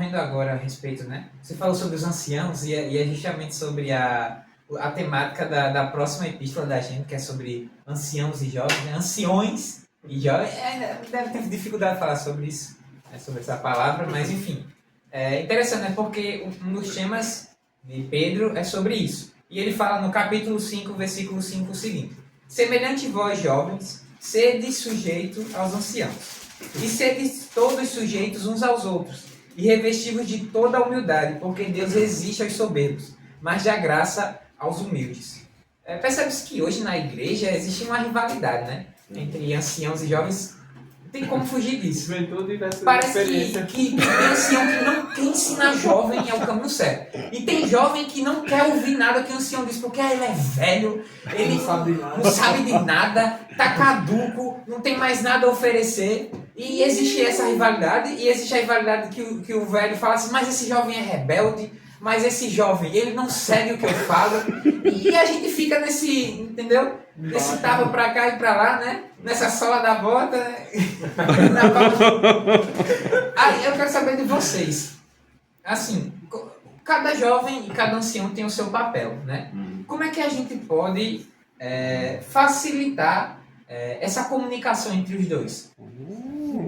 vendo agora a respeito, né? Você falou sobre os anciãos e é justamente sobre a temática da próxima epístola da gente, que é sobre anciãos e jovens, né? Anciões e jovens. Deve ter dificuldade de falar sobre isso, né? Sobre essa palavra, mas enfim. É interessante, né? Porque um dos temas de Pedro é sobre isso. E ele fala no capítulo 5, versículo 5 o seguinte: semelhante vós, jovens, sede sujeitos aos anciãos, e sede todos sujeitos uns aos outros, e revestivos de toda a humildade, porque Deus resiste aos soberbos, mas dá graça aos humildes. Percebe-se que hoje na igreja existe uma rivalidade, né? Entre anciãos e jovens. Não tem como fugir disso. Parece que tem ancião que não quer ensinar jovem é o caminho certo. E tem jovem que não quer ouvir nada que o ancião diz, porque ele é velho, ele não sabe de nada, tá caduco, não tem mais nada a oferecer. E existe essa rivalidade, e existe a rivalidade que o velho fala assim, mas esse jovem é rebelde, mas esse jovem, ele não segue o que eu falo. E a gente fica nesse, entendeu? Nesse tava pra cá e pra lá, né? Nessa sola da bota. Né? Aí eu quero saber de vocês. Assim, cada jovem e cada ancião tem o seu papel, né? Como é que a gente pode facilitar essa comunicação entre os dois?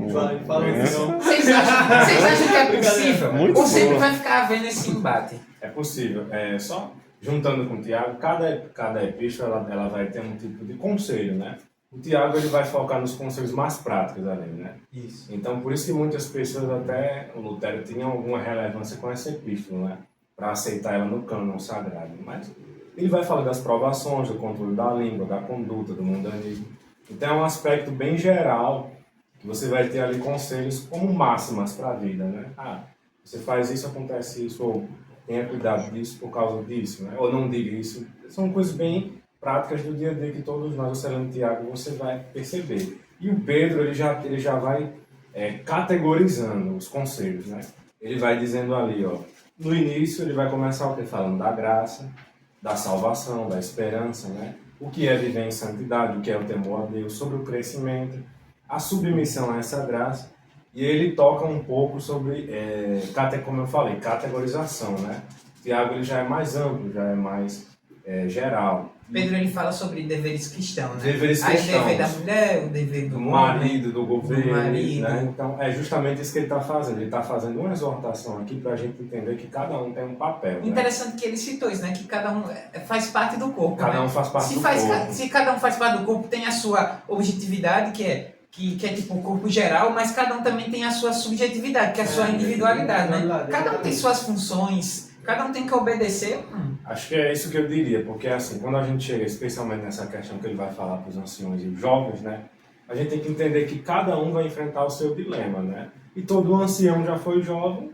Vocês acham que é possível? Ou sempre vai ficar havendo esse embate? É possível. Só juntando com o Tiago, cada epístola ela vai ter um tipo de conselho, né? O Tiago ele vai focar nos conselhos mais práticos ali, né? Isso. Então, por isso que muitas pessoas, até o Lutero, tinham alguma relevância com essa epístola, né? Para aceitar ela no cânon sagrado. Mas ele vai falar das provações, do controle da língua, da conduta, do mundanismo. Então, é um aspecto bem geral que você vai ter ali conselhos como máximas para a vida, né? Você faz isso, acontece isso, ou tenha cuidado disso por causa disso, né? Ou não diga isso. São coisas bem práticas do dia a dia que todos nós, você lendo Tiago, você vai perceber. E o Pedro, ele já vai categorizando os conselhos, né? Ele vai dizendo ali, ó, no início ele vai começar o quê? Falando da graça, da salvação, da esperança, né? O que é viver em santidade, o que é o temor a Deus, sobre o crescimento, a submissão a essa graça. E ele toca um pouco sobre, como eu falei, categorização, né? Tiago ele já é mais amplo, já é mais geral. Pedro ele fala sobre deveres cristãos, né? Deveres cristãos. Aí o dever da mulher, o dever do marido, do governo, do marido. Né? Então é justamente isso que ele está fazendo. Ele está fazendo uma exortação aqui para a gente entender que cada um tem um papel. Interessante, né? que ele citou isso, né? Que cada um faz parte do corpo. Cada um faz parte do corpo. Se cada um faz parte do corpo, tem a sua objetividade, que é tipo o corpo geral, mas cada um também tem a sua subjetividade, que é a sua individualidade, né? Cada um tem suas funções, cada um tem que obedecer. Acho que é isso que eu diria, porque assim, quando a gente chega especialmente nessa questão que ele vai falar para os anciões e os jovens, né? A gente tem que entender que cada um vai enfrentar o seu dilema, né? E todo ancião já foi jovem,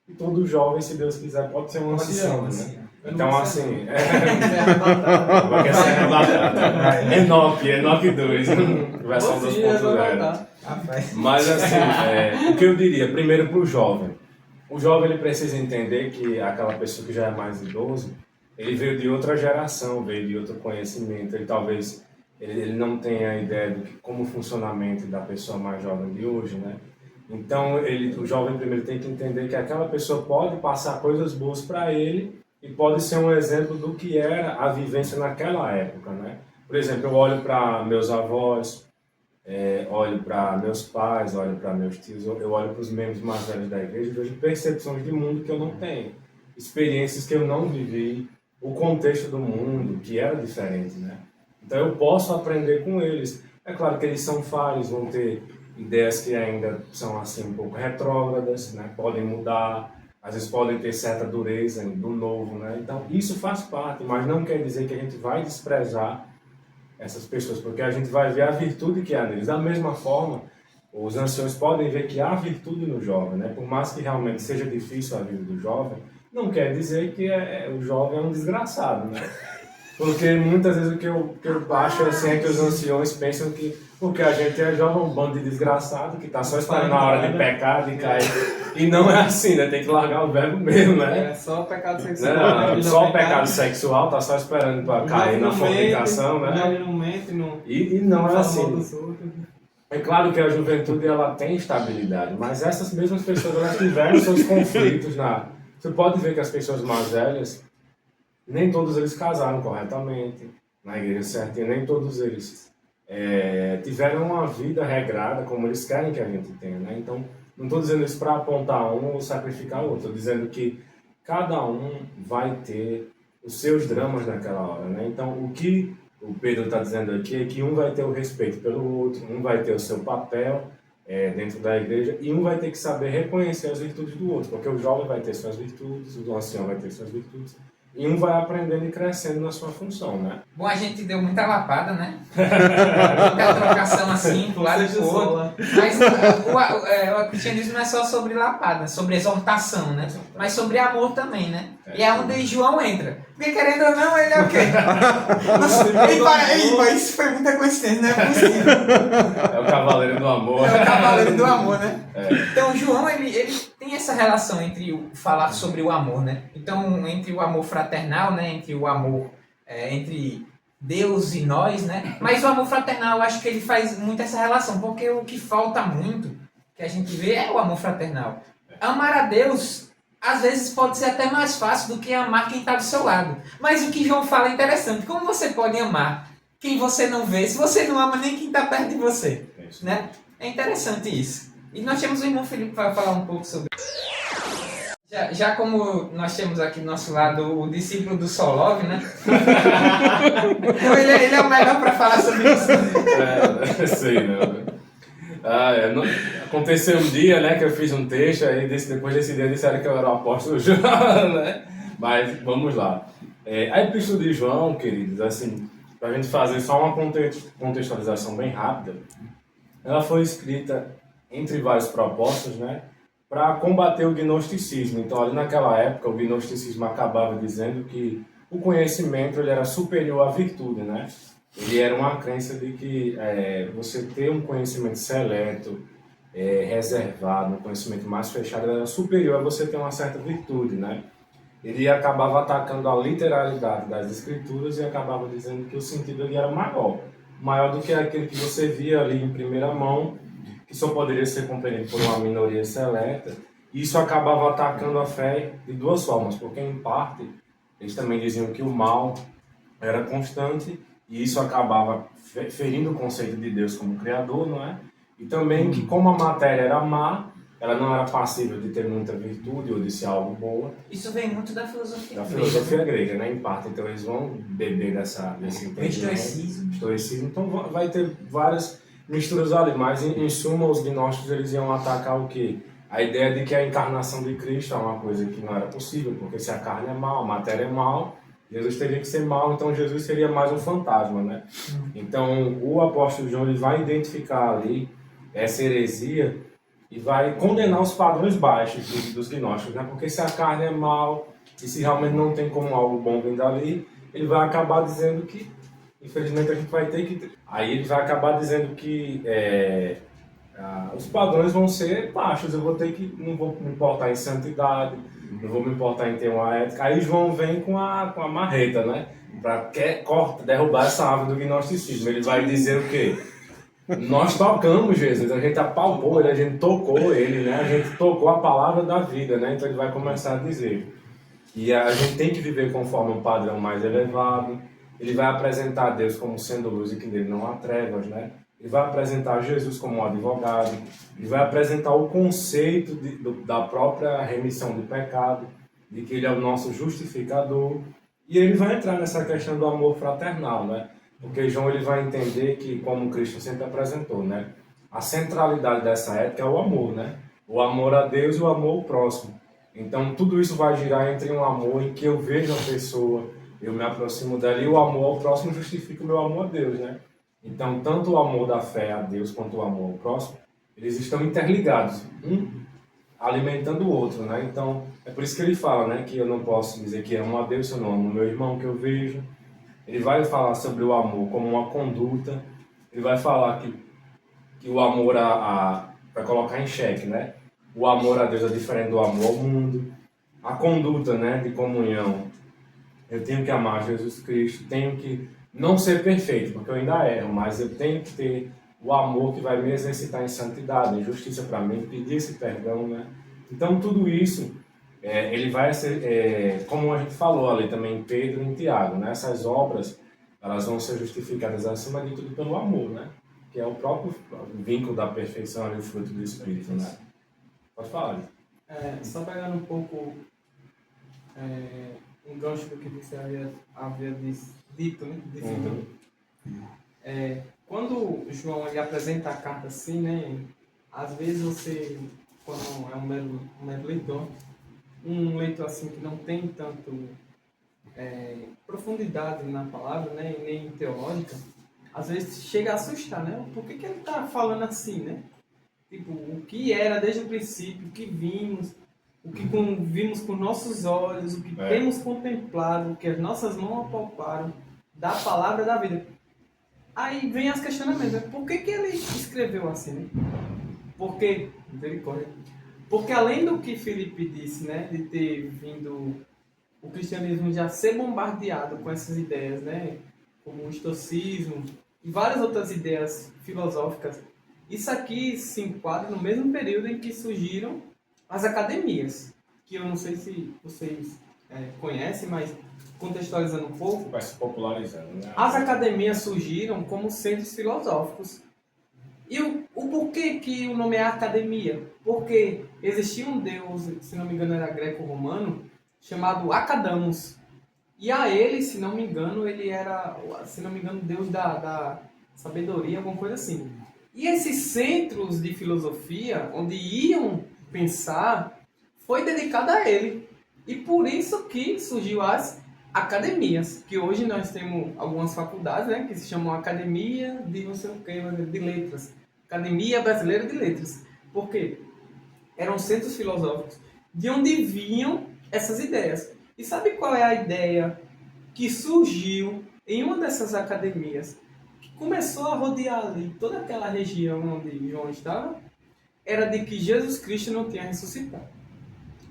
e todo jovem, se Deus quiser, pode ser um ancião, né? Então, assim... Enoque 2, versão 2.0. Mas, assim, o que eu diria, primeiro para o jovem. O jovem, ele precisa entender que aquela pessoa que já é mais idoso, ele veio de outra geração, veio de outro conhecimento. Ele talvez ele não tenha ideia de como funciona a mente da pessoa mais jovem de hoje, né? Então, o jovem primeiro tem que entender que aquela pessoa pode passar coisas boas para ele, e pode ser um exemplo do que era a vivência naquela época, né? Por exemplo, eu olho para meus avós, olho para meus pais, olho para meus tios, eu olho para os membros mais velhos da igreja e vejo percepções de mundo que eu não tenho, experiências que eu não vivi, o contexto do mundo que era diferente, né? Então eu posso aprender com eles. É claro que eles são falhos, vão ter ideias que ainda são assim um pouco retrógradas, né? Podem mudar. Às vezes podem ter certa dureza do novo, né? Então, isso faz parte, mas não quer dizer que a gente vai desprezar essas pessoas, porque a gente vai ver a virtude que há neles. Da mesma forma, os anciões podem ver que há virtude no jovem, né? Por mais que realmente seja difícil a vida do jovem, não quer dizer que o jovem é um desgraçado, né? Porque muitas vezes o que eu acho assim, é que os anciões pensam que porque a gente é jovem, um bando de desgraçado que está só esperando a hora de pecar, de cair. E não é assim, né? Tem que largar o verbo mesmo, né? É só o pecado sexual. Não, só o pecado sexual, tá só esperando para cair na fornicação, né? Não mente, não. E não é assim. É claro que a juventude ela tem estabilidade, mas essas mesmas pessoas elas tiveram seus conflitos na... Você pode ver que as pessoas mais velhas, nem todos eles casaram corretamente na igreja certinha, nem todos eles tiveram uma vida regrada como eles querem que a gente tenha, né? Então, não estou dizendo isso para apontar um ou sacrificar outro, estou dizendo que cada um vai ter os seus dramas naquela hora, né? Então, o que o Pedro está dizendo aqui é que um vai ter o respeito pelo outro, um vai ter o seu papel dentro da igreja e um vai ter que saber reconhecer as virtudes do outro, porque o jovem vai ter suas virtudes, o ancião vai ter suas virtudes, e um vai aprendendo e crescendo na sua função, né? Bom, a gente deu muita lapada, né? Muita trocação assim, pro lado e pro outro. Mas o cristianismo não é só sobre lapada, sobre exortação, né? Mas sobre amor também, né? E é onde João entra. Porque querendo ou não, ele é o quê? Mas isso foi muita coincidência, não é possível. É o cavaleiro do amor. É o cavaleiro do amor, né? Então, João, ele tem essa relação entre falar sobre o amor, né? Então, entre o amor fraternal, né? Entre o amor entre Deus e nós, né? Mas o amor fraternal, eu acho que ele faz muito essa relação, porque o que falta muito, que a gente vê, é o amor fraternal. Amar a Deus, às vezes, pode ser até mais fácil do que amar quem está do seu lado. Mas o que João fala é interessante. Como você pode amar quem você não vê, se você não ama nem quem está perto de você? Né? É interessante isso. E nós temos o irmão Felipe para falar um pouco sobre isso. Já como nós temos aqui do nosso lado o discípulo do Solov, né? Então ele é o melhor para falar sobre isso. Sei, não. Aconteceu um dia, né, que eu fiz um texto, aí depois desse dia disseram que eu era o apóstolo João, né? Mas vamos lá. A Epístola de João, queridos, assim, para a gente fazer só uma contextualização bem rápida, ela foi escrita entre vários propósitos, né, para combater o gnosticismo. Então, ali naquela época, o gnosticismo acabava dizendo que o conhecimento ele era superior à virtude, né? Ele era uma crença de que você ter um conhecimento seleto, reservado, um conhecimento mais fechado, era superior a você ter uma certa virtude, né? Ele acabava atacando a literalidade das escrituras e acabava dizendo que o sentido ali era maior do que aquele que você via ali em primeira mão, que só poderia ser compreendido por uma minoria seleta. Isso acabava atacando a fé de duas formas, porque em parte eles também diziam que o mal era constante e isso acabava ferindo o conceito de Deus como Criador, não é? E também que como a matéria era má, ela não era passível de ter muita virtude ou de ser algo boa. Isso vem muito da filosofia grega. Da filosofia grega, né? Em parte, então eles vão beber desse entendimento. Estoicismo. Então vai ter várias misturas ali, mas em suma os gnósticos eles iam atacar o quê? A ideia de que a encarnação de Cristo é uma coisa que não era possível, porque se a carne é mal, a matéria é mal, Jesus teria que ser mal, então Jesus seria mais um fantasma, né? Então o apóstolo João ele vai identificar ali essa heresia e vai condenar os padrões baixos dos gnósticos, né? Porque se a carne é mal e se realmente não tem como algo bom vir dali, ele vai acabar dizendo que infelizmente a gente vai ter que... Aí ele vai acabar dizendo que os padrões vão ser baixos, eu vou ter que... Não vou me importar em santidade, não vou me importar em ter uma ética. Aí João vem com a marreta, né? Para derrubar essa árvore do gnosticismo. Ele vai dizer o quê? Nós tocamos Jesus, a gente apalpou ele, a gente tocou ele, né? A gente tocou a palavra da vida, né? Então ele vai começar a dizer. E a gente tem que viver conforme um padrão mais elevado. Ele vai apresentar Deus como sendo luz e que nele não há trevas, né? Ele vai apresentar Jesus como um advogado. Ele vai apresentar o conceito da própria remissão do pecado, de que ele é o nosso justificador. E ele vai entrar nessa questão do amor fraternal, né? Porque João ele vai entender que, como Cristo sempre apresentou, né? A centralidade dessa ética é o amor, né? O amor a Deus e o amor ao próximo. Então, tudo isso vai girar entre um amor em que eu vejo a pessoa, eu me aproximo dela, e o amor ao próximo justifica o meu amor a Deus, né? Então, tanto o amor da fé a Deus quanto o amor ao próximo, eles estão interligados, um alimentando o outro, né? Então, é por isso que ele fala, né? Que eu não posso dizer que amo a Deus se eu não amo o meu irmão que eu vejo. Ele vai falar sobre o amor como uma conduta. Ele vai falar que o amor para colocar em xeque, né? O amor a Deus é diferente do amor ao mundo. A conduta, né, de comunhão. Eu tenho que amar Jesus Cristo. Tenho que não ser perfeito, porque eu ainda erro, mas eu tenho que ter o amor que vai me exercitar em santidade, em justiça para mim, pedir esse perdão, né? Então, tudo isso, ele vai ser, como a gente falou ali também em Pedro e em Tiago, né? Essas obras, elas vão ser justificadas acima de tudo pelo amor, né? Que é o próprio vínculo da perfeição e o fruto do Espírito, né? Pode falar. Só pegando um pouco um gancho do que você havia dito, né? Quando João ele apresenta a carta assim, né? Às vezes você, quando é um mero leitor, um leitor assim que não tem tanto profundidade na palavra, né? E nem teológica, às vezes chega a assustar, né? Por que ele está falando assim, né? Tipo, o que era desde o princípio, o que vimos, o que vimos com nossos olhos, o que temos contemplado, o que as nossas mãos apalparam, da palavra da vida. Aí vem as questionamentos, né? Por que ele escreveu assim, né? Porque, misericórdia, porque além do que Felipe disse, né? De ter vindo o cristianismo já ser bombardeado com essas ideias, né? Como o estoicismo e várias outras ideias filosóficas, isso aqui se enquadra no mesmo período em que surgiram as academias, que eu não sei se vocês conhecem, mas contextualizando um pouco, vai se popularizando, né? As academias surgiram como centros filosóficos. E o porquê que o nome é academia? Porque existia um deus, se não me engano era greco-romano, chamado Acadamos. E a ele, se não me engano, ele era, se não me engano, deus da sabedoria, alguma coisa assim. E esses centros de filosofia, onde iam pensar, foi dedicado a ele. E por isso que surgiu as academias, que hoje nós temos algumas faculdades, né, que se chamam Academia de não sei o que, de Letras. Academia Brasileira de Letras. Por quê? Eram centros filosóficos de onde vinham essas ideias. E sabe qual é a ideia que surgiu em uma dessas academias? Começou a rodear ali toda aquela região onde João estava, era de que Jesus Cristo não tinha ressuscitado.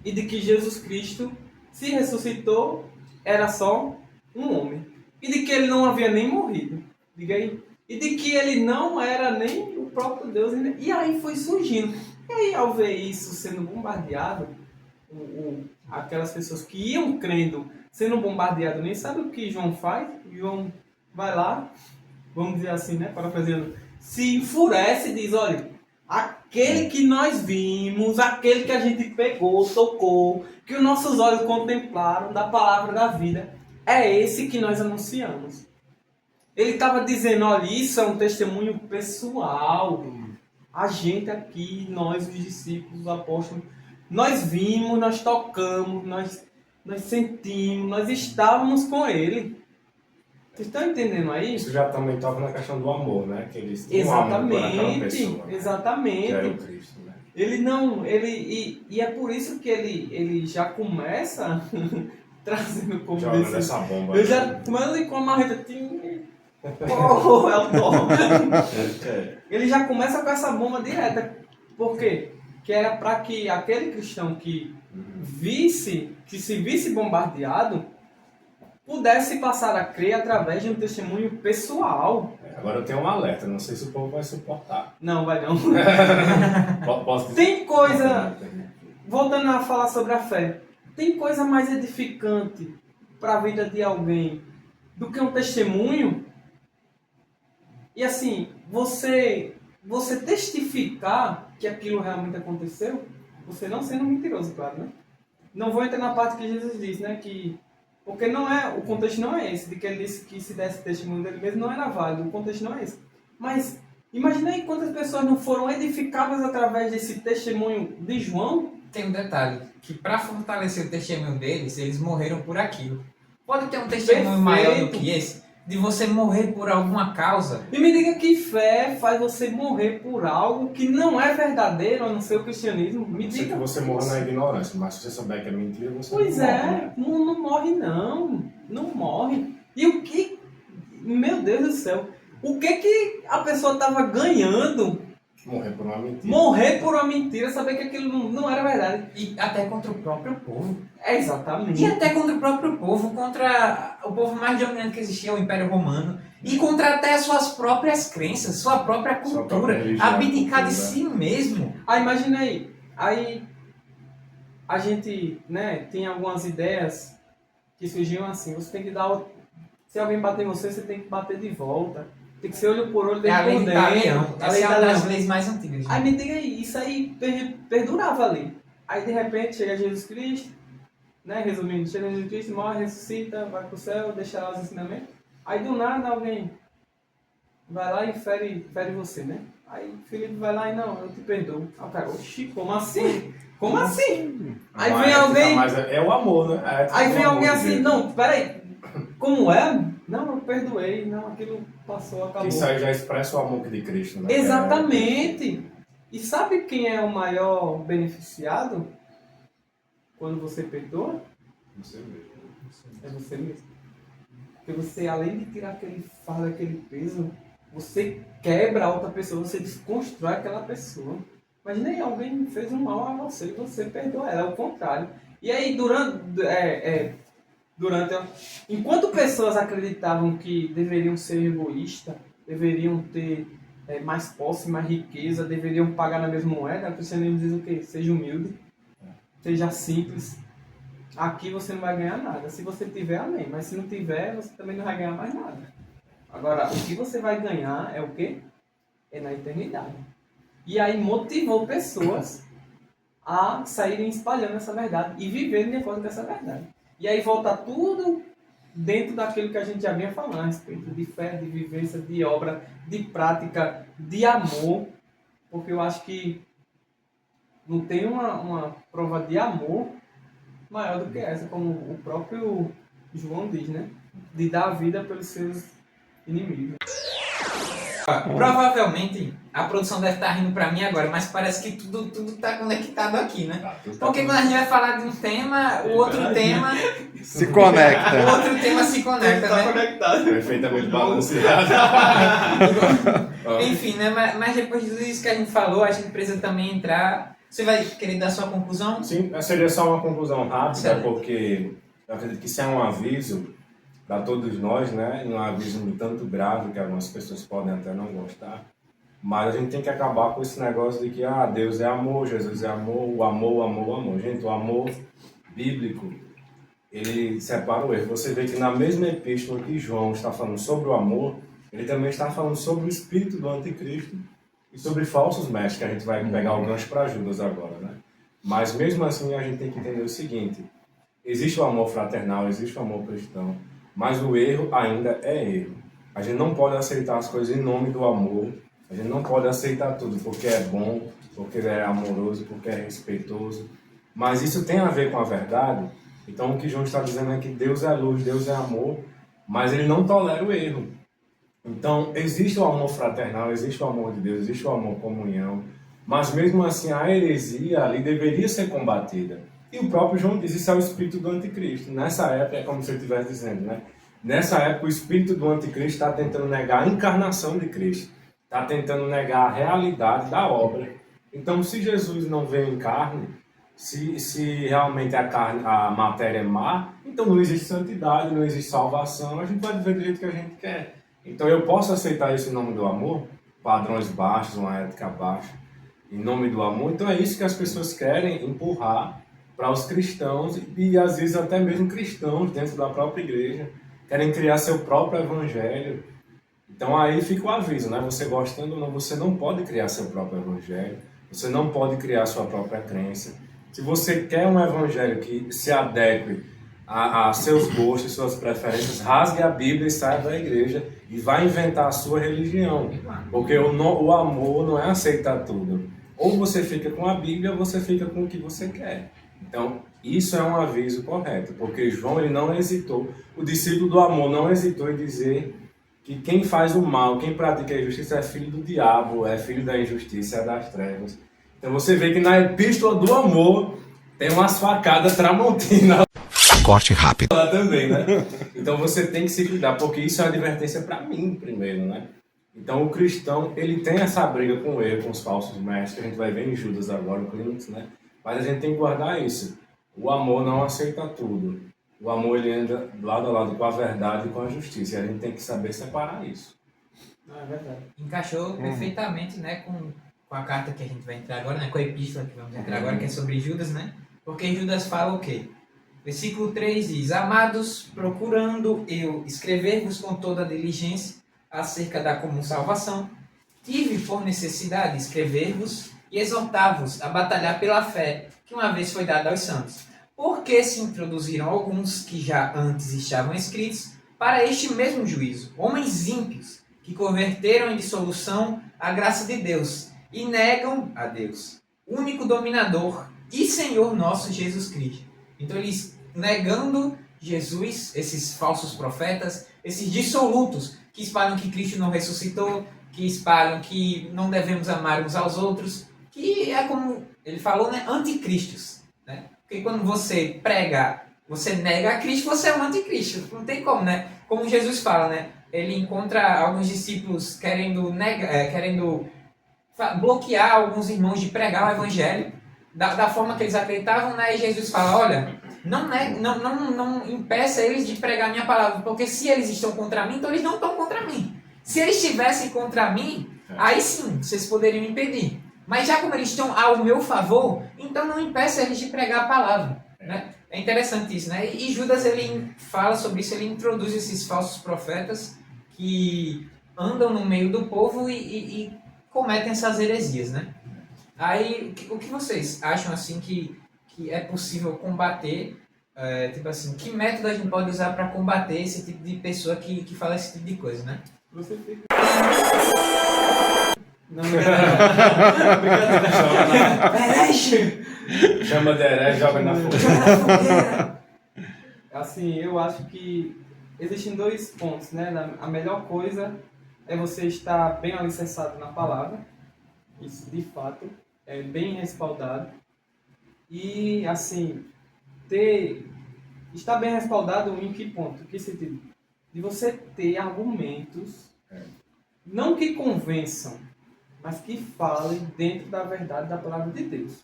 E de que Jesus Cristo, se ressuscitou, era só um homem. E de que ele não havia nem morrido. Diga aí. E de que ele não era nem o próprio Deus. E aí foi surgindo. E aí, ao ver isso sendo bombardeado, aquelas pessoas que iam crendo, sendo bombardeado, nem sabe o que João faz. João vai lá, vamos dizer assim, né, parafraseando, se enfurece e diz, olha, aquele que nós vimos, aquele que a gente pegou, tocou, que os nossos olhos contemplaram da palavra da vida, é esse que nós anunciamos. Ele estava dizendo, olha, isso é um testemunho pessoal. A gente aqui, nós os discípulos, os apóstolos, nós vimos, nós tocamos, nós sentimos, nós estávamos com ele. Vocês estão entendendo aí? Isso já também toca na questão do amor, né? Que eles exatamente, amor por aquela pessoa, né? Exatamente. Que era o Cristo, né? E é por isso que ele já começa trazendo como jogando essa bomba. Ele já começa com a marreta. Oh, é o tom. Ele já começa com essa bomba direta. Por quê? Que era para que aquele cristão que se visse bombardeado, pudesse passar a crer através de um testemunho pessoal. Agora eu tenho um alerta, não sei se o povo vai suportar. Não, vai não. Posso dizer? Tem coisa, voltando a falar sobre a fé, tem coisa mais edificante para a vida de alguém do que um testemunho? E assim, você testificar que aquilo realmente aconteceu, você não sendo mentiroso, claro, né? Não vou entrar na parte que Jesus disse, né? Porque o contexto não é esse, de que ele disse que se desse testemunho dele mesmo não era válido, o contexto não é esse. Mas imagina aí quantas pessoas não foram edificadas através desse testemunho de João. Tem um detalhe, que para fortalecer o testemunho deles, eles morreram por aquilo. Pode ter um testemunho maior do que esse, de você morrer por alguma causa. E me diga que fé faz você morrer por algo que não é verdadeiro, a não ser o cristianismo. Me diga. Que você morre na ignorância, mas se você souber que é mentira, você pois não morre. Né? Não morre não. Não morre. E o que... Meu Deus do céu. O que a pessoa estava ganhando Morrer por uma mentira. Morrer por uma mentira, saber que aquilo não era verdade. E até contra o próprio povo. Exatamente. E até contra o próprio povo, contra o povo mais dominante que existia, o Império Romano. E contra até suas próprias crenças, sua própria cultura. Sua própria religião, abdicar de si mesmo. Imagina aí a gente, né, tem algumas ideias que surgiam assim, você tem que dar... Se alguém bater em você, você tem que bater de volta. Tem que ser olho por olho, dentro por dentro. Essa é uma das leis mais antigas. Aí me diga aí, isso aí perdurava ali. Aí de repente chega Jesus Cristo, né, resumindo, chega Jesus Cristo, morre, ressuscita, vai pro céu, deixa lá os ensinamentos. Aí do nada alguém vai lá e fere você, né? Aí Felipe vai lá e não, eu te perdoo. Aí o cara, oxi, como assim? Como assim? Aí vem alguém... Mas é o amor, né? Aí vem alguém assim, não, peraí, como é? Não, eu perdoei, não, aquilo passou, acabou. Isso aí já expressa o amor de Cristo, né? Exatamente. E sabe quem é o maior beneficiado quando você perdoa? Você mesmo. É você mesmo. Porque você, além de tirar aquele fardo, aquele peso, você quebra a outra pessoa, você desconstrói aquela pessoa. Imagina aí, alguém fez um mal a você e você perdoa ela, é o contrário. E aí, enquanto pessoas acreditavam que deveriam ser egoístas, deveriam ter mais posse, mais riqueza, deveriam pagar na mesma moeda, o cristianismo diz o quê? Seja humilde, seja simples. Aqui você não vai ganhar nada. Se você tiver, amém. Mas se não tiver, você também não vai ganhar mais nada. Agora, o que você vai ganhar é o quê? É na eternidade. E aí motivou pessoas a saírem espalhando essa verdade e viverem de acordo com essa verdade. E aí volta tudo dentro daquilo que a gente já vinha falando a respeito de fé, de vivência, de obra, de prática, de amor. Porque eu acho que não tem uma prova de amor maior do que essa, como o próprio João diz, né? De dar a vida pelos seus inimigos. Provavelmente a produção deve estar rindo pra mim agora, mas parece que tudo tá conectado aqui, né? Porque quando a gente vai falar de um tema, o outro tema se conecta. O outro tema se conecta, tá né? Conectado. Perfeitamente balanceado. Enfim, né? Mas depois de tudo isso que a gente falou, a gente precisa também entrar. Você vai querer dar sua conclusão? Sim, seria só uma conclusão rápida, Certo. porque eu acredito que isso é um aviso para todos nós, né? Um aviso um tanto grave que algumas pessoas podem até não gostar. Mas a gente tem que acabar com esse negócio de que Deus é amor, Jesus é amor, o amor. Gente, o amor bíblico, ele separa o erro. Você vê que na mesma epístola que João está falando sobre o amor, ele também está falando sobre o espírito do anticristo e sobre falsos mestres, que a gente vai pegar o gancho para Judas agora, né? Mas mesmo assim a gente tem que entender o seguinte: existe o amor fraternal, existe o amor cristão, mas o erro ainda é erro. A gente não pode aceitar as coisas em nome do amor, a gente não pode aceitar tudo porque é bom, porque é amoroso, porque é respeitoso, mas isso tem a ver com a verdade. Então o que João está dizendo é que Deus é luz, Deus é amor, mas ele não tolera o erro. Então existe o amor fraternal, existe o amor de Deus, existe o amor comunhão, mas mesmo assim a heresia ali deveria ser combatida. E o próprio João diz, isso é o espírito do anticristo. Nessa época, é como se eu estivesse dizendo, né? Nessa época o espírito do anticristo está tentando negar a encarnação de Cristo, está tentando negar a realidade da obra. Então se Jesus não veio em carne, se realmente a matéria é má, então não existe santidade, não existe salvação, a gente vai viver do jeito que a gente quer. Então eu posso aceitar isso em nome do amor? Padrões baixos, uma ética baixa, em nome do amor? Então é isso que as pessoas querem empurrar para os cristãos e às vezes até mesmo cristãos dentro da própria igreja. Querem criar seu próprio evangelho. Então aí fica o aviso, né? Você gostando ou não, você não pode criar seu próprio evangelho. Você não pode criar sua própria crença. Se você quer um evangelho que se adeque a seus gostos, suas preferências, rasgue a Bíblia e saia da igreja e vai inventar a sua religião. Porque o amor não é aceitar tudo. Ou você fica com a Bíblia ou você fica com o que você quer. Então, isso é um aviso correto, porque João ele não hesitou, o discípulo do amor não hesitou em dizer que quem faz o mal, quem pratica a injustiça é filho do diabo, é filho da injustiça, é das trevas. Então você vê que na epístola do amor tem umas facadas tramontina Corte rápido. lá também, né? Então você tem que se cuidar, porque isso é uma advertência para mim primeiro, né? Então o cristão, ele tem essa briga com o erro, com os falsos mestres, que a gente vai ver em Judas agora, o Clímax, né? Mas a gente tem que guardar isso. O amor não aceita tudo. O amor, ele anda lado a lado com a verdade e com a justiça. E a gente tem que saber separar isso. É verdade. Encaixou perfeitamente, né, com a carta que a gente vai entrar agora, né, com a epístola que vamos entrar agora, que é sobre Judas, né? Porque Judas fala o quê? Versículo 3 diz: Amados, procurando eu escrever-vos com toda a diligência acerca da comum salvação, tive por necessidade escrever-vos e exortar-vos a batalhar pela fé que uma vez foi dada aos santos. Porque se introduziram alguns que já antes estavam escritos para este mesmo juízo, homens ímpios, que converteram em dissolução a graça de Deus e negam a Deus, único dominador e Senhor nosso Jesus Cristo. Então eles negando Jesus, esses falsos profetas, esses dissolutos que espalham que Cristo não ressuscitou, que espalham que não devemos amar uns aos outros, que é como ele falou, né, anticristos, né? Porque quando você prega, você nega a Cristo, você é um anticristo, não tem como, né? Como Jesus fala, né? Ele encontra alguns discípulos querendo bloquear alguns irmãos de pregar o evangelho da forma que eles acreditavam, né? E Jesus fala, olha, não impeça eles de pregar a minha palavra, porque se eles estão contra mim, então eles não estão contra mim. Se eles estivessem contra mim, aí sim, vocês poderiam impedir. Mas já como eles estão ao meu favor, então não impeça eles de pregar a palavra, né? É interessante isso, né? E Judas, ele fala sobre isso, ele introduz esses falsos profetas que andam no meio do povo e cometem essas heresias, né? Aí, o que vocês acham, assim, que é possível combater, tipo assim, que método a gente pode usar para combater esse tipo de pessoa que fala esse tipo de coisa, né? Você fica... Não, Herege! Chama de herege, joga na fogueira. Assim, eu acho que existem dois pontos, né? A melhor coisa é você estar bem alicerçado na palavra. Isso, de fato, é bem respaldado. E, assim, estar bem respaldado em que ponto? Que sentido? De você ter argumentos, não que convençam, mas que falem dentro da verdade da palavra de Deus.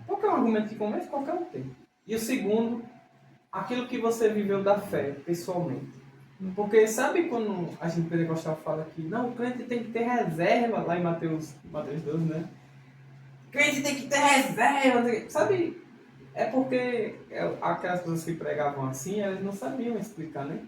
Qualquer um argumento que convence, qualquer um tem. E o segundo, aquilo que você viveu da fé, pessoalmente. Porque sabe quando a gente pentecostal fala que não, o crente tem que ter reserva, lá em Mateus 12, né? O crente tem que ter reserva, sabe? É porque aquelas pessoas que pregavam assim, elas não sabiam explicar, né?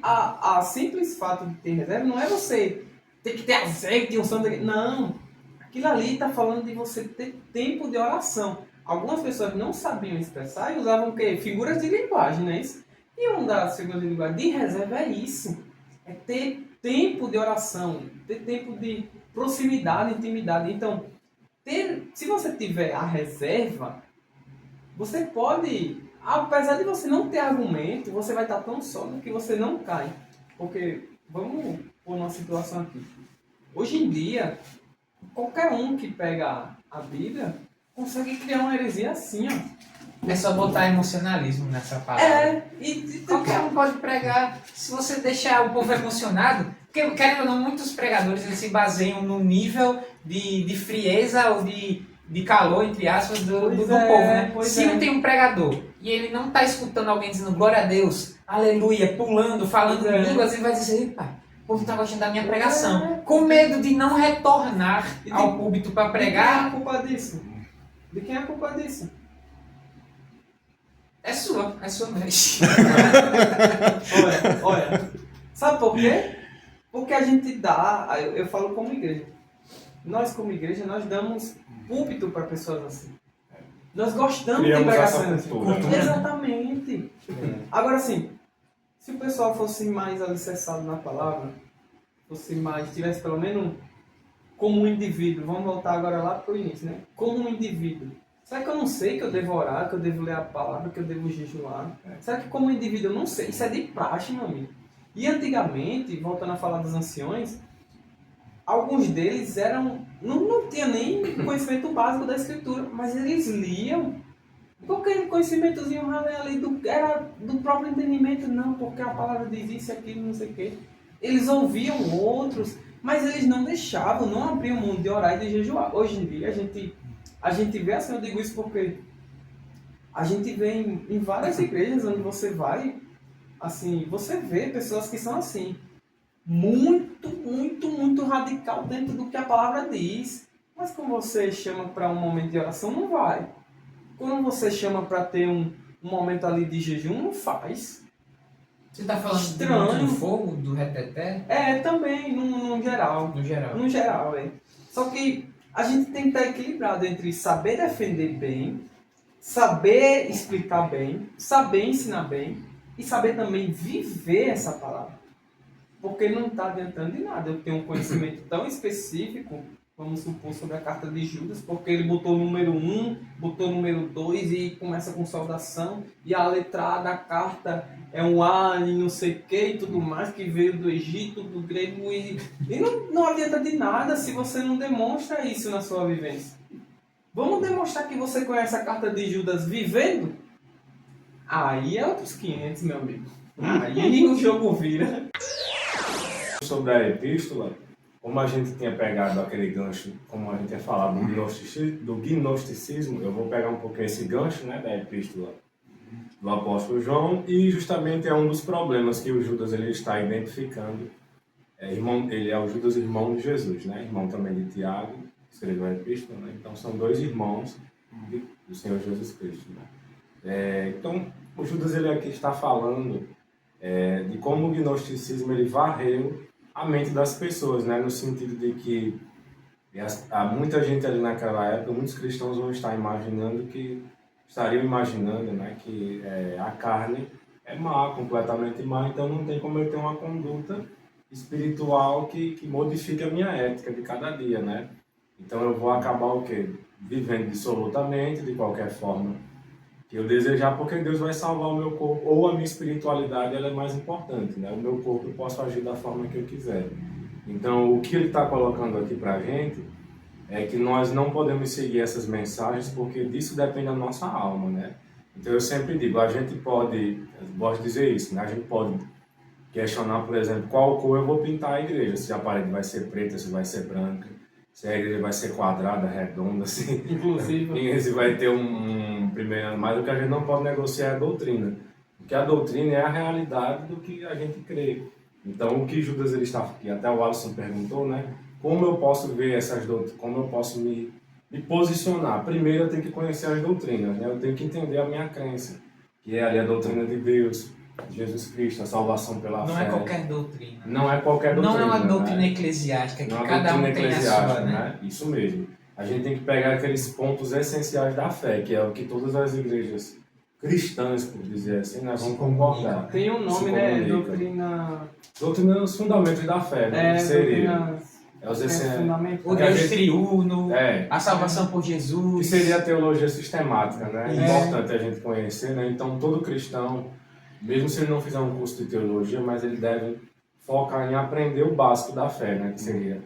A simples fato de ter reserva não é você ter que ter azeite e unção. Não. Aquilo ali está falando de você ter tempo de oração. Algumas pessoas não sabiam expressar e usavam o quê? Figuras de linguagem, não é isso? E uma das figuras de linguagem de reserva é isso. É ter tempo de oração, ter tempo de proximidade, intimidade. Então, se você tiver a reserva, você pode, apesar de você não ter argumento, você vai estar tão sólido que você não cai. Porque, vamos pôr uma situação aqui. Hoje em dia, qualquer um que pega a Bíblia consegue criar uma heresia assim, ó. É só botar emocionalismo nessa palavra. E qualquer um pode pregar. Se você deixar o povo emocionado, porque, querendo ou não, muitos pregadores eles se baseiam no nível de frieza ou de calor, entre aspas, do povo, né? Se não tem um pregador e ele não está escutando alguém dizendo glória a Deus, aleluia, pulando, falando em línguas, ele vai dizer, epa, o povo está gostando da minha pregação. Com medo de não retornar ao púlpito para pregar. De quem é a culpa disso? De quem é a culpa disso? É sua mesmo. Olha. Sabe por quê? Porque a gente dá, eu falo como igreja. Nós como igreja, nós damos púlpito para pessoas assim. Nós gostamos de pregação assim. Exatamente. Agora assim, se o pessoal fosse mais alicerçado na palavra, tivesse pelo menos como um indivíduo, vamos voltar agora lá para o início, né? Como um indivíduo. Será que eu não sei que eu devo orar, que eu devo ler a palavra, que eu devo jejuar? Será que como indivíduo eu não sei? Isso é de praxe, meu amigo. E antigamente, voltando a falar dos anciões, alguns deles não tinham nem conhecimento básico da escritura, mas eles liam. Qualquer conhecimentozinho ali era do próprio entendimento, não, porque a palavra diz isso e aquilo, não sei o quê. eles ouviam outros, mas eles não deixavam, não abriam mão de orar e de jejuar. Hoje em dia a gente vê assim, eu digo isso porque a gente vê em várias igrejas onde você vai, assim, você vê pessoas que são assim, muito radical dentro do que a palavra diz. Mas quando você chama para um momento de oração, não vai. Quando você chama para ter um momento ali de jejum, não faz. Você tá falando Estranho. do fogo, do reteté? Também, no geral. No geral. No geral, é. Só que a gente tem que estar equilibrado entre saber defender bem, saber explicar bem, saber ensinar bem e saber também viver essa palavra. Porque não está adiantando de nada eu ter um conhecimento tão específico, vamos supor, sobre a carta de Judas, porque ele botou o número 1, botou o número 2 e começa com saudação, e a letra A da carta é um A e não sei o que e tudo mais, que veio do Egito, do grego, e não adianta de nada se você não demonstra isso na sua vivência. Vamos demonstrar que você conhece a carta de Judas vivendo? Aí é outros 500, meu amigo. Aí o jogo vira. Sobre a epístola, como a gente tinha pegado aquele gancho, como a gente tinha falado do gnosticismo, eu vou pegar um pouquinho esse gancho, né, da epístola do apóstolo João, e justamente é um dos problemas que o Judas ele está identificando. Ele é o Judas, irmão de Jesus, né, irmão também de Tiago, que escreveu a epístola, né, então são dois irmãos do Senhor Jesus Cristo, né. Então, o Judas ele aqui está falando de como o gnosticismo ele varreu a mente das pessoas, né? No sentido de que há muita gente ali naquela época, muitos cristãos vão estar estariam imaginando, né, que a carne é má, completamente má, então não tem como eu ter uma conduta espiritual que modifique a minha ética de cada dia, né? Então eu vou acabar o quê? Vivendo dissolutamente, de qualquer forma que eu desejar, porque Deus vai salvar o meu corpo, ou a minha espiritualidade ela é mais importante, né? O meu corpo eu posso agir da forma que eu quiser. Então, o que ele está colocando aqui para a gente é que nós não podemos seguir essas mensagens, porque disso depende a nossa alma, né? Então, eu sempre digo, a gente pode, eu gosto de dizer isso, né? A gente pode questionar, por exemplo, qual cor eu vou pintar a igreja, se a parede vai ser preta, se vai ser branca, se a igreja vai ser quadrada, redonda, assim. Inclusive. Se vai ter primeiro, mas o que a gente não pode negociar é a doutrina. Porque a doutrina é a realidade do que a gente crê. Então, o que Judas ele está aqui, até o Alisson perguntou, né? Como eu posso ver essas doutrinas, como eu posso me posicionar? Primeiro, eu tenho que conhecer as doutrinas, né? Eu tenho que entender a minha crença, que é ali a doutrina de Deus, Jesus Cristo, a salvação pela fé. Não é qualquer doutrina. Não é qualquer doutrina. Não é uma doutrina eclesiástica, que cada um tem a sua, né? Isso mesmo. A gente tem que pegar aqueles pontos essenciais da fé, que é o que todas as igrejas cristãs, por dizer assim, nós vamos concordar. Tem um nome, né? Doutrina... Doutrina dos fundamentos da fé, né? Que seria... O Deus triuno, a salvação por Que Jesus. seria a teologia sistemática, né? É importante a gente conhecer, né? Então, todo cristão, mesmo se ele não fizer um curso de teologia, mas ele deve focar em aprender o básico da fé, né? Que seria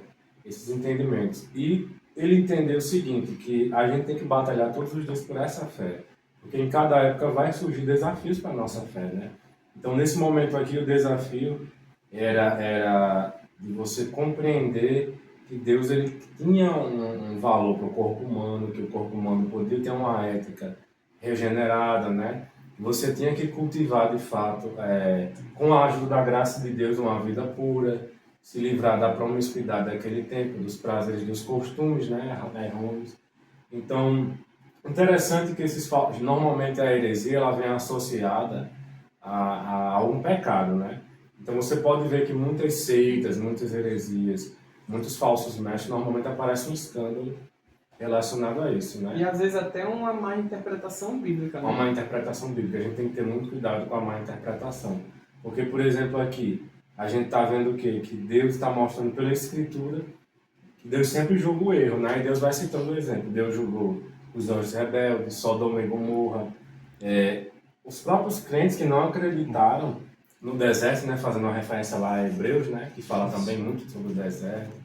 esses entendimentos. E ele entendeu o seguinte, que a gente tem que batalhar todos os dias por essa fé. Porque em cada época vai surgir desafios para a nossa fé, né? Então, nesse momento aqui, o desafio era de você compreender que Deus ele tinha um valor para o corpo humano, que o corpo humano podia ter uma ética regenerada, né? Você tinha que cultivar, de fato, com a ajuda da graça de Deus, uma vida pura, se livrar da promiscuidade daquele tempo, dos prazeres, dos costumes, né? Errôneos. Então, interessante que normalmente a heresia ela vem associada a algum pecado, né? Então você pode ver que muitas seitas, muitas heresias, muitos falsos mestres, normalmente aparece um escândalo relacionado a isso, né? E às vezes até uma má interpretação bíblica, né? Uma má interpretação bíblica. A gente tem que ter muito cuidado com a má interpretação. Porque, por exemplo, aqui, a gente está vendo o quê? Que Deus está mostrando pela Escritura que Deus sempre julga o erro, né? E Deus vai citando o exemplo. Deus julgou os anjos rebeldes, Sodoma e Gomorra. Os próprios crentes que não acreditaram no deserto, né? Fazendo uma referência lá a Hebreus, né? Que fala também muito sobre o deserto,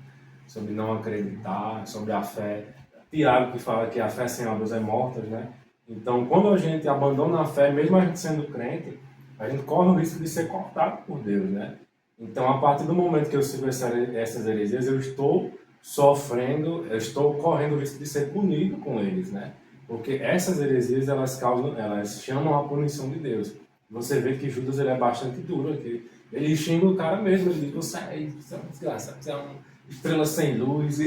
sobre não acreditar, sobre a fé. Tiago, que fala que a fé sem obras é morta, né? Então, quando a gente abandona a fé, mesmo a gente sendo crente, a gente corre o risco de ser cortado por Deus, né? Então, a partir do momento que eu sigo essas heresias, eu estou sofrendo, eu estou correndo o risco de ser punido com eles, né? Porque essas heresias, elas chamam a punição de Deus. Você vê que Judas ele é bastante duro aqui. Ele xinga o cara mesmo, ele diz, você é uma desgraça, você é uma estrela sem luz,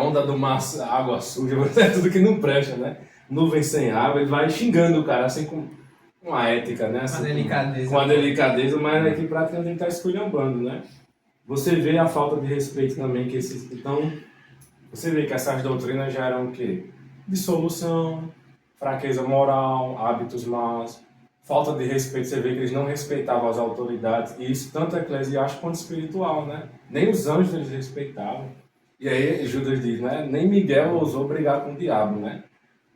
onda do mar, água suja, é tudo que não presta, né? Nuvem sem água, ele vai xingando o cara assim com a ética, né? Assim, com a delicadeza, mas aqui praticamente ele está esculhambando, né? Você vê a falta de respeito também que esses... Então, você vê que essas doutrinas já eram o quê? Dissolução, fraqueza moral, hábitos maus, falta de respeito. Você vê que eles não respeitavam as autoridades, e isso tanto eclesiástico quanto espiritual, né? Nem os anjos eles respeitavam. E aí Judas diz, né? Nem Miguel ousou brigar com o diabo, né?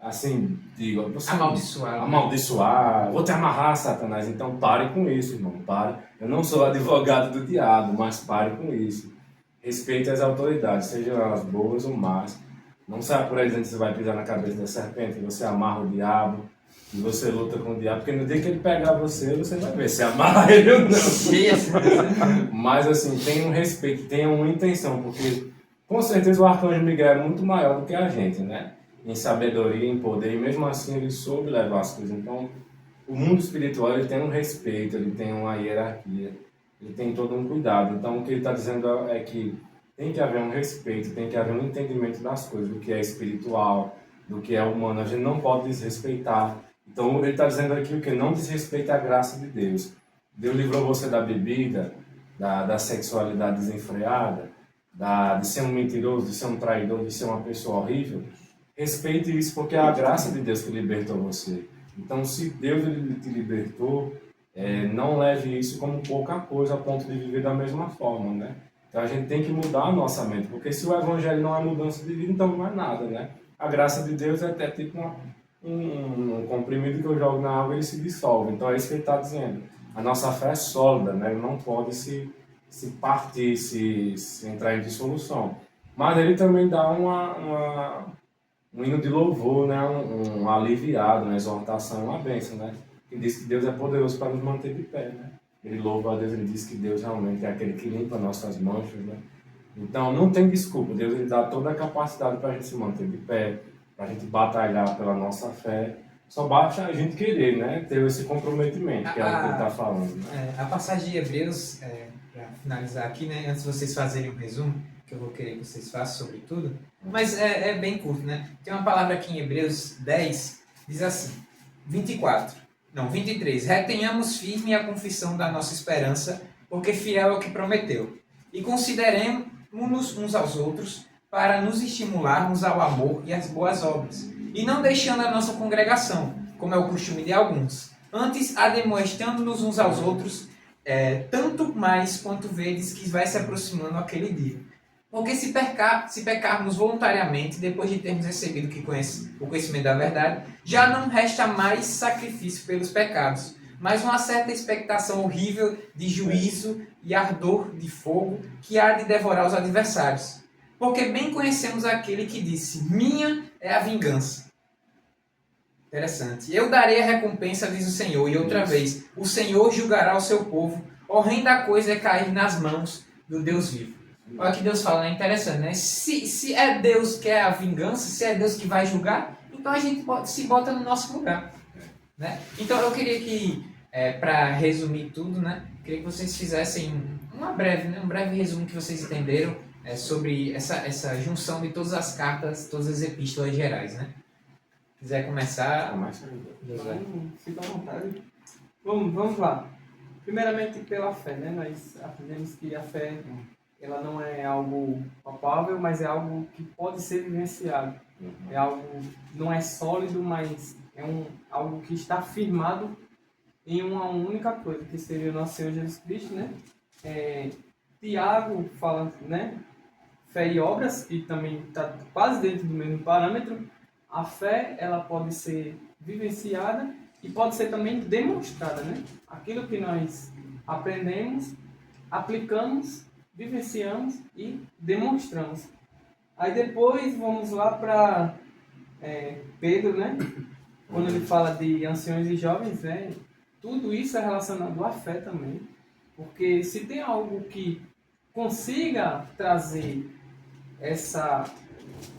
Assim, digo, você amaldiçoar, vou te amarrar, Satanás. Então pare com isso, irmão, pare. Eu não sou advogado do diabo, mas pare com isso. Respeite as autoridades, sejam elas boas ou más. Não saia por aí dizendo que você vai pisar na cabeça da serpente, você amarra o diabo, e você luta com o diabo, porque no dia que ele pegar você vai ver se amarra ele ou não. Mas assim, tenha um respeito, tenha uma intenção, porque com certeza o arcanjo Miguel é muito maior do que a gente, né? Em sabedoria, em poder, e mesmo assim ele soube levar as coisas. Então, o mundo espiritual ele tem um respeito, ele tem uma hierarquia, ele tem todo um cuidado. Então, o que ele está dizendo é que tem que haver um respeito, tem que haver um entendimento das coisas, do que é espiritual, do que é humano. A gente não pode desrespeitar. Então, ele está dizendo aqui o que? Não desrespeita a graça de Deus. Deus livrou você da bebida, da sexualidade desenfreada, de ser um mentiroso, de ser um traidor, de ser uma pessoa horrível. Respeite isso, porque é a graça de Deus que libertou você. Então, se Deus ele te libertou, não leve isso como pouca coisa a ponto de viver da mesma forma, né? Então, a gente tem que mudar a nossa mente, porque se o evangelho não é mudança de vida, então não é nada, né? A graça de Deus é até tipo um comprimido que eu jogo na água e ele se dissolve. Então, é isso que ele está dizendo. A nossa fé é sólida, né? Ele não pode se partir, se entrar em dissolução. Mas ele também dá um hino de louvor, né? Um aliviado, uma exortação, uma bênção, né? Que diz que Deus é poderoso para nos manter de pé, né? Ele louva a Deus, ele diz que Deus realmente é aquele que limpa nossas manchas, né? Então, não tem desculpa. Deus ele dá toda a capacidade para a gente se manter de pé, para a gente batalhar pela nossa fé. Só basta a gente querer, né? Ter esse comprometimento, que é o que ele está falando. Né? A passagem de Hebreus, para finalizar aqui, né? Antes de vocês fazerem um resumo, que eu vou querer que vocês façam sobre tudo, mas é bem curto, né? Tem uma palavra aqui em Hebreus 10, diz assim, 23. Retenhamos firme a confissão da nossa esperança, porque fiel é o que prometeu. E consideremos-nos uns aos outros para nos estimularmos ao amor e às boas obras. E não deixando a nossa congregação, como é o costume de alguns. Antes, admoestando-nos uns aos outros, tanto mais quanto vedes que vai se aproximando aquele dia. Porque se pecarmos voluntariamente, depois de termos recebido o conhecimento da verdade, já não resta mais sacrifício pelos pecados, mas uma certa expectação horrível de juízo e ardor de fogo que há de devorar os adversários. Porque bem conhecemos aquele que disse, minha é a vingança. Interessante. Eu darei a recompensa, diz o Senhor, e outra vez, o Senhor julgará o seu povo. Horrenda coisa é cair nas mãos do Deus vivo. Olha o que Deus fala, é interessante, né? Se é Deus que é a vingança, se é Deus que vai julgar, então a gente se bota no nosso lugar. Né? Então eu queria que, para resumir tudo, né? Queria que vocês fizessem um breve resumo que vocês entenderam sobre essa junção de todas as cartas, todas as epístolas gerais, né? Se quiser começar... Fica à vontade. Vamos lá. Primeiramente pela fé, né? Nós aprendemos que a fé... ela não é algo palpável, mas é algo que pode ser vivenciado. É algo, não é sólido, mas é algo que está firmado em uma única coisa, que seria o nosso Senhor Jesus Cristo, né? Tiago fala, né? Fé e obras, que também está quase dentro do mesmo parâmetro. A fé, ela pode ser vivenciada e pode ser também demonstrada, né? Aquilo que nós aprendemos, aplicamos, vivenciamos e demonstramos. Aí depois vamos lá para Pedro, né? Quando ele fala de anciões e jovens, né? Tudo isso é relacionado à fé também. Porque se tem algo que consiga trazer essa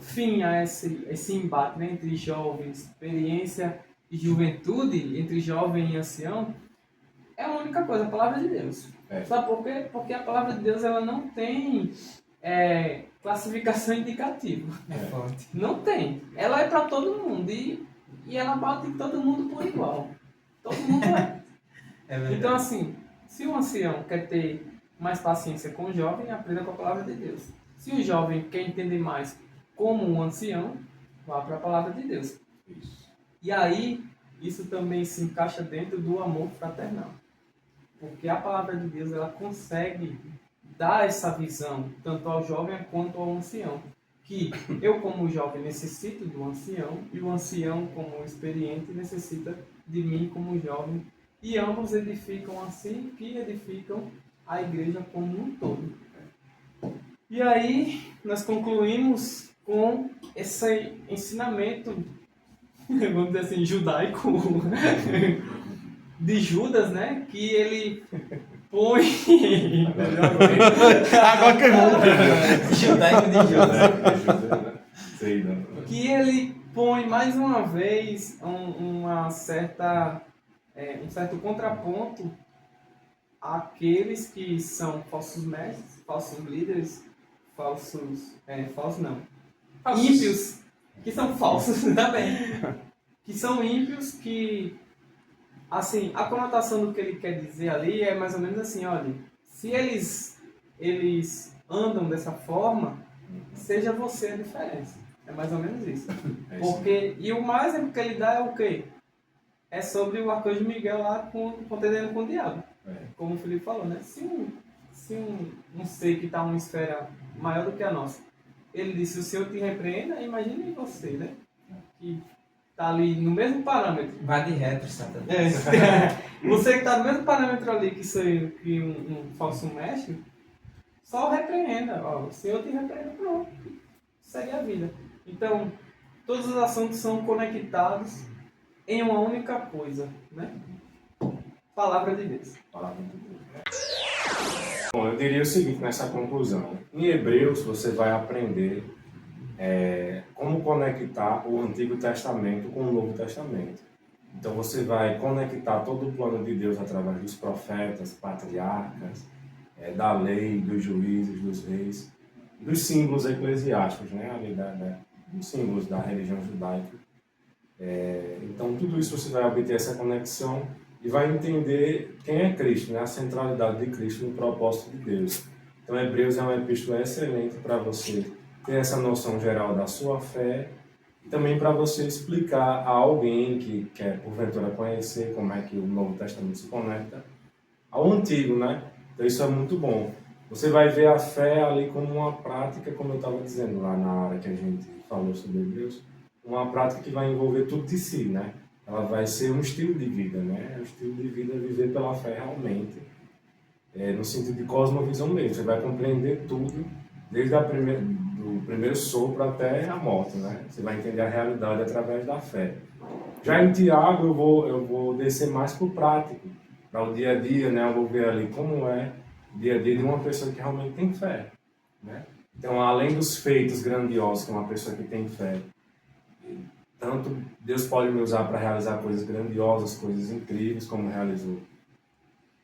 fim a esse embate, né, entre jovens, experiência e juventude, entre jovem e ancião, é a única coisa, a palavra de Deus. Sabe por quê? Porque a palavra de Deus ela não tem classificação indicativa. Não tem. Ela é para todo mundo e ela bate em todo mundo por igual. Todo mundo é. Então, assim, se o ancião quer ter mais paciência com o jovem, aprenda com a palavra de Deus. Se o jovem quer entender mais como um ancião, vá para a palavra de Deus. Isso. E aí, isso também se encaixa dentro do amor fraternal. Porque a palavra de Deus, ela consegue dar essa visão, tanto ao jovem quanto ao ancião. Que eu, como jovem, necessito do ancião, e o ancião, como experiente, necessita de mim, como jovem. E ambos edificam assim, que edificam a igreja como um todo. E aí, nós concluímos com esse ensinamento, vamos dizer assim, judaico, de Judas, né? Que ele põe... Agora que eu Judaico de Judas. Sei, não. Que ele põe mais uma vez um certo contraponto àqueles que são falsos mestres, falsos líderes, ímpios, que são falsos também. Que são ímpios que, assim, a conotação do que ele quer dizer ali é mais ou menos assim, olha, se eles andam dessa forma, seja você a diferença. É mais ou menos isso. Porque, e o mais exemplo que ele dá é o quê? É sobre o arcanjo Miguel lá contendendo com o diabo. Como o Felipe falou, né? Se um ser que está em uma esfera maior do que a nossa, ele disse, o Senhor te repreenda, imagine você, né? Que está ali no mesmo parâmetro. Vá de retro, Satanás. Você que está no mesmo parâmetro ali que um falso mestre, só repreenda. Ó, o Senhor te repreenda, pronto. Segue a vida. Então, todos os assuntos são conectados em uma única coisa, né? Palavra de Deus. Palavra de Deus. Bom, eu diria o seguinte nessa conclusão. Em Hebreus, você vai aprender como conectar o Antigo Testamento com o Novo Testamento. Então, você vai conectar todo o plano de Deus através dos profetas, patriarcas, da lei, dos juízes, dos reis, dos símbolos eclesiásticos, né? Dos símbolos da religião judaica. Então, tudo isso você vai obter essa conexão e vai entender quem é Cristo, né? A centralidade de Cristo no propósito de Deus. Então, Hebreus é uma epístola excelente para você ter essa noção geral da sua fé e também para você explicar a alguém que quer, porventura, conhecer como é que o Novo Testamento se conecta ao Antigo, né? Então, isso é muito bom. Você vai ver a fé ali como uma prática, como eu estava dizendo lá na hora que a gente falou sobre Hebreus, uma prática que vai envolver tudo de si, né? Ela vai ser um estilo de vida, né? Um estilo de vida viver pela fé realmente, no sentido de cosmovisão mesmo. Você vai compreender tudo, desde do primeiro sopro até a morte, né? Você vai entender a realidade através da fé. Já em Tiago, eu vou descer mais para o prático, para o dia a dia, né? Eu vou ver ali como é o dia a dia de uma pessoa que realmente tem fé, né? Então, além dos feitos grandiosos que uma pessoa que tem fé, tanto Deus pode me usar para realizar coisas grandiosas, coisas incríveis, como realizou,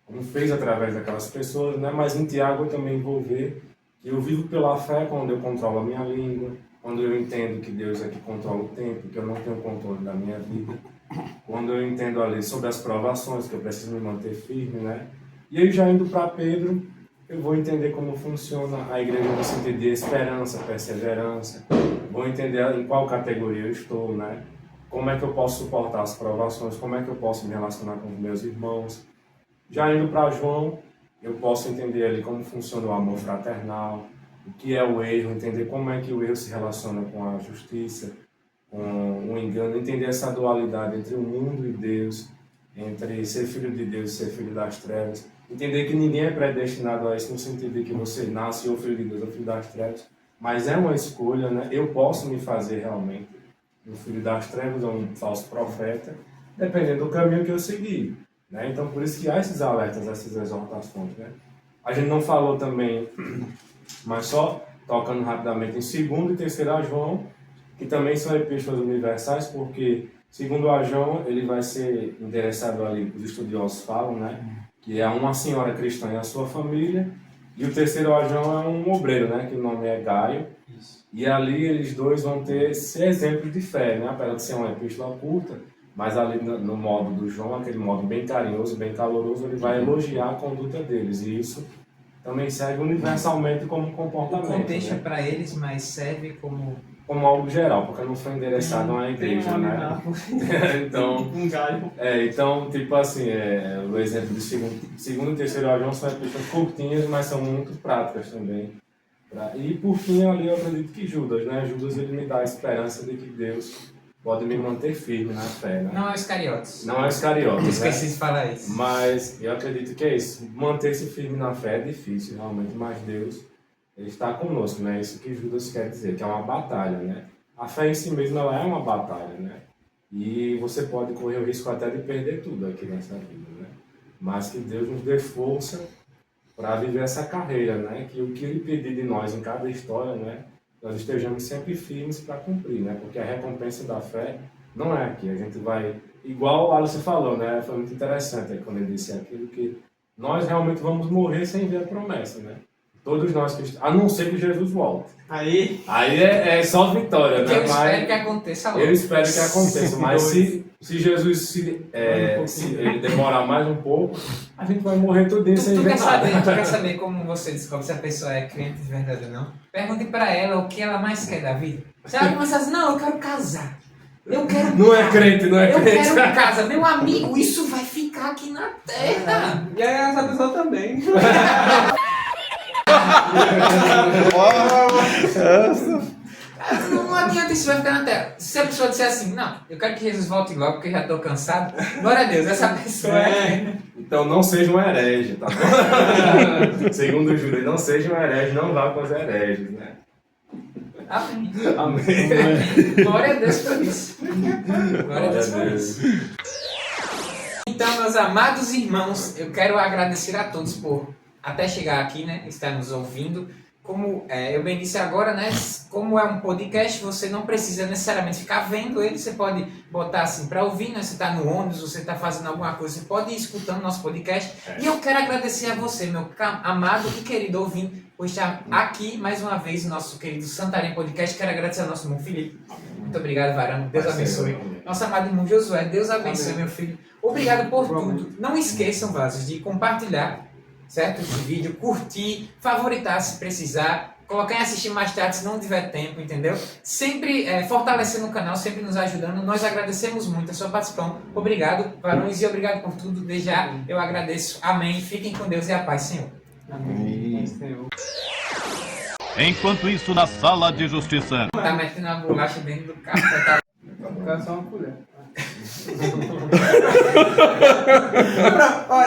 como fez através daquelas pessoas, né? Mas em Tiago eu também vou ver que eu vivo pela fé quando eu controlo a minha língua, quando eu entendo que Deus é que controla o tempo, que eu não tenho controle da minha vida, quando eu entendo ali sobre as provações, que eu preciso me manter firme, né? E aí, já indo para Pedro, eu vou entender como funciona a igreja no sentido de esperança, perseverança. Vou entender em qual categoria eu estou, né? Como é que eu posso suportar as provações, como é que eu posso me relacionar com os meus irmãos. Já indo para João, eu posso entender ali como funciona o amor fraternal, o que é o erro, entender como é que o erro se relaciona com a justiça, com o engano, entender essa dualidade entre o mundo e Deus, entre ser filho de Deus e ser filho das trevas. Entender que ninguém é predestinado a isso, no sentido de que você nasce ou filho de Deus ou filho das trevas, mas é uma escolha, né? Eu posso me fazer realmente um filho das trevas ou um falso profeta, dependendo do caminho que eu seguir. né? Então, por isso que há esses alertas, essas exortações, né? A gente não falou também, mas só tocando rapidamente em 2º e 3º João, que também são epístolas universais, porque 2º João ele vai ser endereçado ali, os estudiosos falam, né? Que é uma senhora cristã e a sua família, e o 3º João é um obreiro, né? Que o nome é Gaio. Isso. E ali eles dois vão ter esse exemplo de fé, né? Apesar de ser uma epístola curta, mas ali no modo do João, aquele modo bem carinhoso, bem caloroso, ele vai elogiar a conduta deles. E isso também serve universalmente como comportamento. Não deixa né? para eles, mas serve como algo geral, porque não foi endereçado a uma igreja, né? Então, então, tipo assim, o exemplo de 2º e 3º João são epístolas curtinhas, mas são muito práticas também. E por fim, ali eu acredito que Judas, né? Judas ele me dá a esperança de que Deus pode me manter firme na fé, né? Não é os cariotas. Não é os cariotas, esqueci de falar isso. Mas eu acredito que é isso. Manter-se firme na fé é difícil, realmente, mas Deus ele está conosco, né? Isso que Judas quer dizer, que é uma batalha, né? A fé em si mesma ela é uma batalha, né? E você pode correr o risco até de perder tudo aqui nessa vida, né? Mas que Deus nos dê força para viver essa carreira, né? Que o que Ele pedir de nós em cada história, né? Nós estejamos sempre firmes para cumprir, né? Porque a recompensa da fé não é aqui. A gente vai, igual o Alisson falou, né? Foi muito interessante quando ele disse aquilo, que nós realmente vamos morrer sem ver a promessa, né? Todos nós, a não ser que Jesus volte. Aí é só vitória, né? Eu espero que aconteça logo. Eu espero que aconteça, mas se Jesus se ele demorar mais um pouco, a gente vai morrer tudinho sem ver nada. Tu quer saber como você descobre se a pessoa é crente de verdade ou não? Pergunte pra ela o que ela mais quer da vida. Se ela começar assim, não, eu quero casar. Eu quero não é crente, não é crente. Eu quero casa. Meu amigo, isso vai ficar aqui na terra. E aí essa pessoa também. Não adianta, isso vai ficar na terra. Se a pessoa disser assim, não, eu quero que Jesus volte logo porque eu já estou cansado, glória a Deus, essa pessoa é. Então não seja um herege, tá bom? Segundo Júlio, não seja um herege, não vá com os hereges, né? Amém. Amém. Glória a Deus por isso. Glória a Deus por isso. Então, meus amados irmãos, eu quero agradecer a todos por até chegar aqui, né, estar nos ouvindo. Como eu bem disse agora, né, como é um podcast, você não precisa necessariamente ficar vendo ele, você pode botar assim para ouvir, né, você está no ônibus, você está fazendo alguma coisa, você pode ir escutando nosso podcast. E eu quero agradecer a você, meu amado e querido ouvinte, por estar aqui mais uma vez no nosso querido Santarém Podcast. Quero agradecer ao nosso irmão Felipe. Muito obrigado, Varano. Deus abençoe. Nosso amado irmão Josué, Deus abençoe, meu filho. Obrigado por tudo. Não esqueçam, vasos, de compartilhar, certo? Esse vídeo, curtir, favoritar se precisar, colocar em assistir mais tarde se não tiver tempo, entendeu? Sempre fortalecendo o canal, sempre nos ajudando. Nós agradecemos muito a sua participação. Obrigado, varões, e obrigado por tudo. Desde já eu agradeço. Amém. Fiquem com Deus e a paz, Senhor. Amém. Senhor. Enquanto isso, na sala de justiça. Tá metendo a bolacha dentro do carro. Tá... Eu quero só uma colher.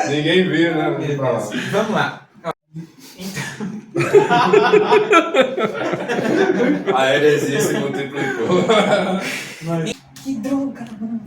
Ninguém viu, né? Vamos lá. Então... A heresia se multiplicou. Que droga, mano.